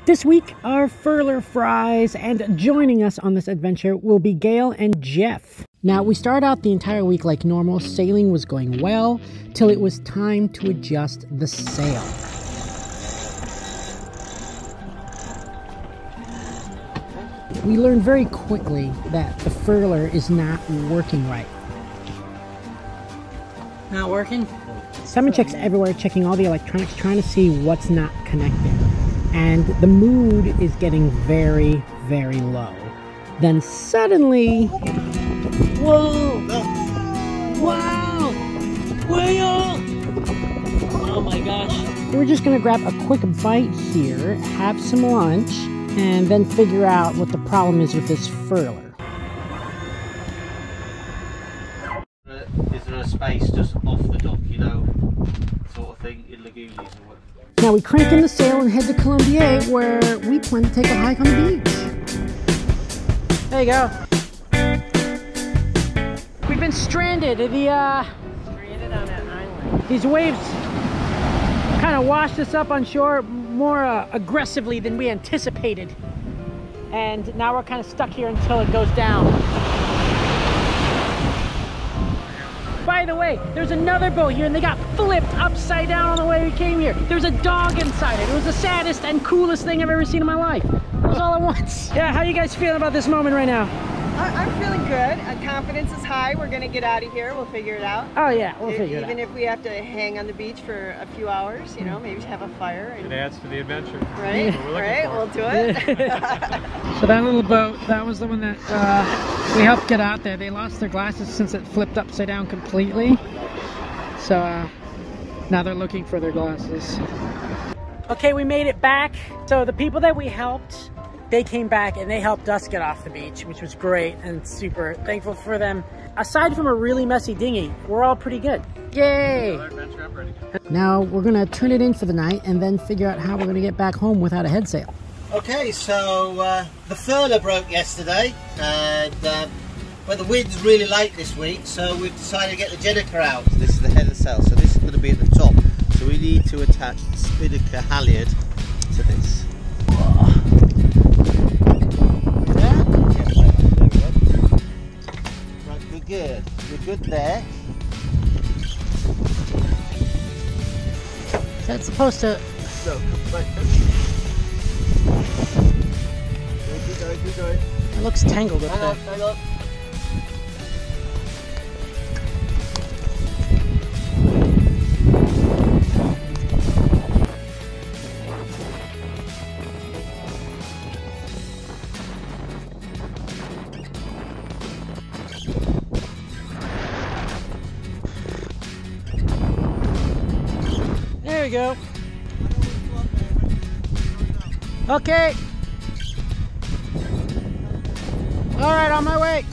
This week, our furler fries, and joining us on this adventure will be Gail and Jeff. Now, we started out the entire week like normal. Sailing was going well, till it was time to adjust the sail. We learned very quickly that the furler is not working right. Not working? Simon checks everywhere, checking all the electronics, trying to see what's not connected. And the mood is getting very, very low. Then suddenly... Whoa! Wow! Whale! Oh my gosh. We're just gonna grab a quick bite here, have some lunch, and then figure out what the problem is with this furler. Is there a space just off the dock, you know, sort of thing, in lagoons or what? Now we crank in the sail and head to Colombier, where we plan to take a hike on the beach. There you go. We've been stranded at Stranded on that island. these waves kind of washed us up on shore more aggressively than we anticipated. And now we're kind of stuck here until it goes down. By the way, there's another boat here and they got flipped upside down on the way we came here. There's a dog inside it. It was the saddest and coolest thing I've ever seen in my life. It was all at once. Yeah, how you guys feeling about this moment right now? I'm feeling good. Confidence is high. We're going to get out of here. We'll figure it out. Oh yeah, we'll figure it out. Even if we have to hang on the beach for a few hours, you know, maybe have a fire. And, it adds to the adventure. right? Right, we'll do it. So that little boat, that was the one that we helped get out there. They lost their glasses since it flipped upside down completely. So now they're looking for their glasses. Okay, we made it back. So the people that we helped, they came back and they helped us get off the beach, which was great and super thankful for them. Aside from a really messy dinghy, we're all pretty good. Yay! Now we're gonna turn it in for the night and then figure out how we're gonna get back home without a head sail. Okay, so the furler broke yesterday, and but the wind's really light this week, so we've decided to get the Gennaker out. This is the head of sail, so this is going to be at the top. So we need to attach the spinnaker halyard to this. Right, we're good. We're good there. Is that supposed to... So, right, keep going. It looks tangled up there. Hang on. There we go. Okay. All right, on my way.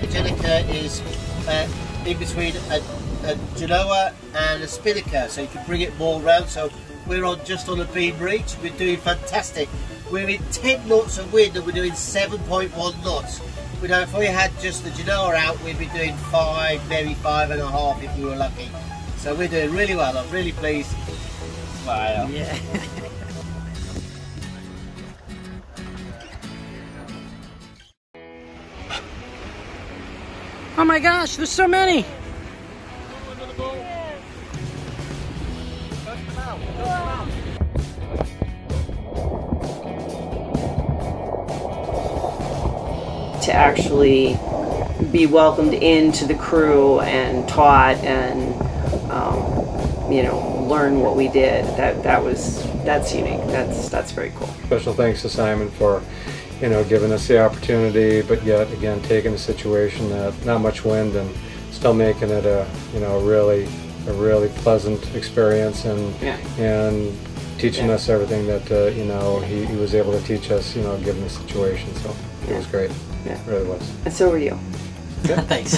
Gennaker is in between a genoa and a spinnaker, so you can bring it more round. So we're just on a beam reach. We're doing fantastic. We're in 10 knots of wind and we're doing 7.1 knots. We know if we had just the genoa out, we'd be doing 5, maybe 5.5 if we were lucky. So we're doing really well. I'm really pleased. Wow. Yeah. Oh my gosh, there's so many. To actually be welcomed into the crew and taught and you know, learn what we did, that's unique. That's very cool. Special thanks to Simon for, you know, giving us the opportunity, but yet again taking a situation that not much wind and still making it a, you know, a really pleasant experience, and teaching us everything that you know, he was able to teach us, you know, given the situation. So it was great. Yeah, it really was. And so were you. Thanks.